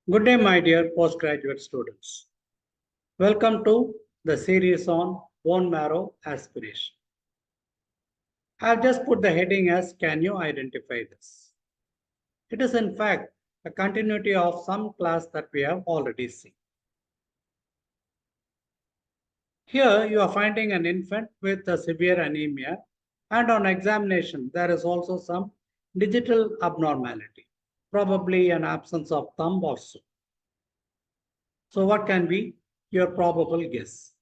Good day, my dear postgraduate students. Welcome to the series on bone marrow aspiration. I have just put the heading as Can you identify this? It is in fact a continuity of some class that we have already seen. Here you are finding an infant with a severe anemia, and on examination there is also some digital abnormality, probably an absence of thumb or so. So what can be your probable guess?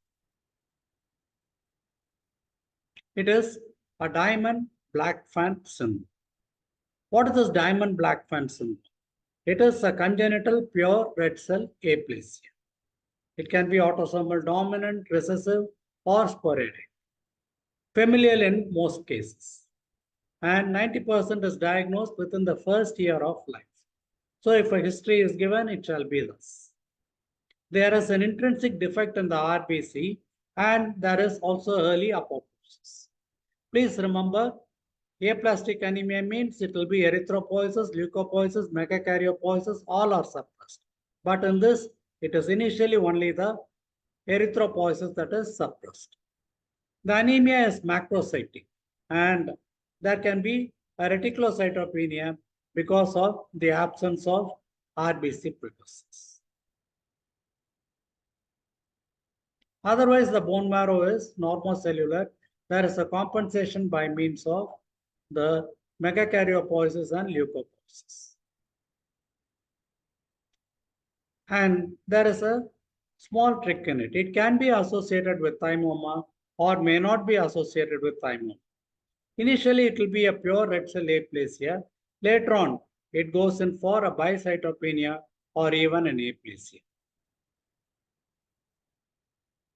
It is a diamond black fan syndrome. What is this diamond black fan syndrome? It is a congenital pure red cell aplasia. It can be autosomal dominant, recessive, or sporadic. Familial in most cases. And 90% is diagnosed within the first year of life. So if a history is given, it shall be thus. There is an intrinsic defect in the RBC, and there is also early apoptosis. Please remember, aplastic anemia means it will be erythropoiesis, leukopoiesis, megakaryopoiesis, all are suppressed. But in this, it is initially only the erythropoiesis that is suppressed. The anemia is macrocytic, and there can be a reticulocytopenia because of the absence of RBC precursors. Otherwise, the bone marrow is normocellular. There is a compensation by means of the megakaryopoiesis and leukopoiesis. And there is a small trick in it. It can be associated with thymoma or may not be associated with thymoma. Initially, it will be a pure red cell aplasia. Later on, it goes in for a bicytopenia or even an aplasia.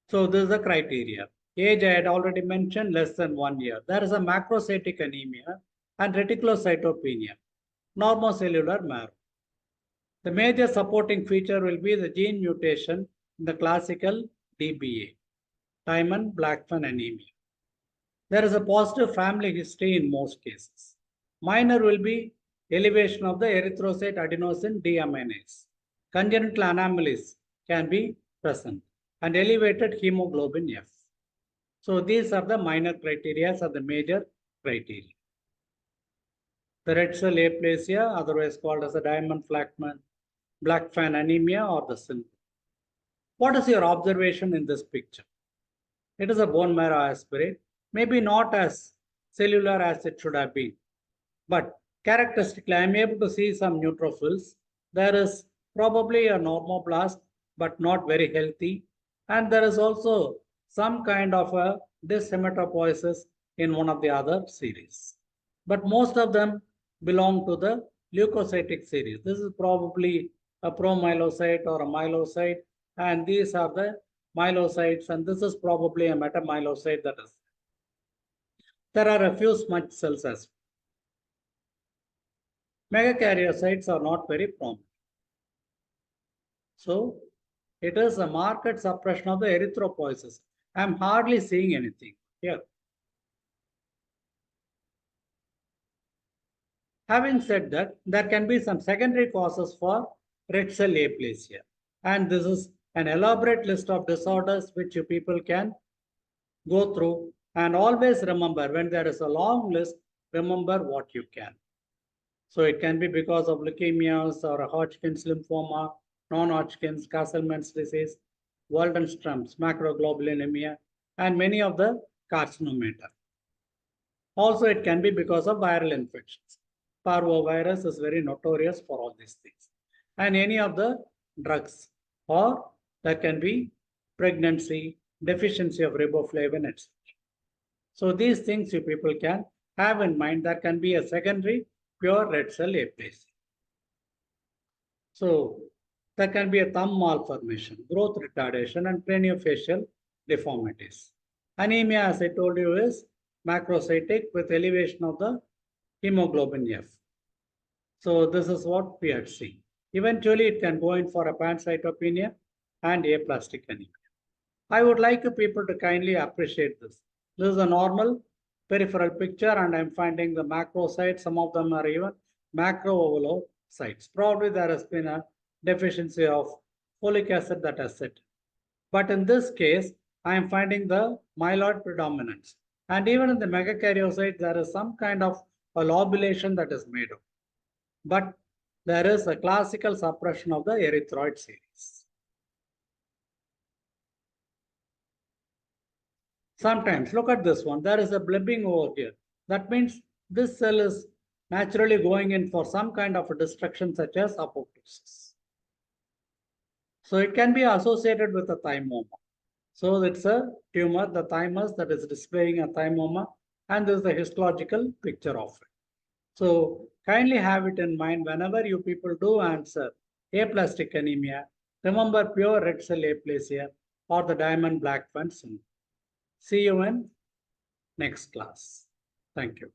So this is the criteria. Age I had already mentioned, less than 1 year. There is a macrocytic anemia and reticulocytopenia, normocellular marrow. The major supporting feature will be the gene mutation in the classical DBA, diamond black fan anemia. There is a positive family history in most cases. Minor will be elevation of the erythrocyte adenosine deaminase. Congenital anomalies can be present and elevated hemoglobin F. So these are the minor criteria or the major criteria. The red cell aplasia, otherwise called as a diamond black fan anemia or the syndrome. What is your observation in this picture? It is a bone marrow aspirate, maybe not as cellular as it should have been, but characteristically I am able to see some neutrophils. There is probably a normoblast, but not very healthy. And there is also some kind of a dyshematopoiesis in one of the other series. But most of them belong to the leukocytic series. This is probably a promyelocyte or a myelocyte, and these are the myelocytes, and this is probably a metamyelocyte that is. There are a few smudge cells as well. Megakaryocytes are not very prominent. So it is a marked suppression of the erythropoiesis. I am hardly seeing anything here. Having said that, there can be some secondary causes for red cell aplasia. And this is an elaborate list of disorders which you people can go through. And always remember, when there is a long list, remember what you can. So it can be because of leukemias or a Hodgkin's lymphoma, non-Hodgkin's, Castleman's disease, Waldenstrom's, macroglobulinemia, and many of the carcinomata. Also, it can be because of viral infections. Parvovirus is very notorious for all these things. And any of the drugs, or there can be pregnancy, deficiency of riboflavin, etc. So these things you people can have in mind. There can be a secondary pure red cell aplasia. So there can be a thumb malformation, growth retardation, and craniofacial deformities. Anemia, as I told you, is macrocytic with elevation of the hemoglobin F. So this is what we had seen. Eventually, it can go in for a pancytopenia and aplastic anemia. I would like you people to kindly appreciate this. This is a normal peripheral picture, and I'm finding the macrocytes. Some of them are even macroovalocytes. Probably there has been a deficiency of folic acid that is it. But in this case, I am finding the myeloid predominance. And even in the megakaryocyte, there is some kind of a lobulation that is made up. But there is a classical suppression of the erythroid series. Sometimes, look at this one, there is a blibbing over here. That means this cell is naturally going in for some kind of a destruction such as apoptosis. So it can be associated with a thymoma. So it's a tumor, the thymus that is displaying a thymoma, and this is the histological picture of it. So kindly have it in mind whenever you people do answer aplastic anemia, remember pure red cell aplasia or the diamond black band syndrome. See you in next class. Thank you.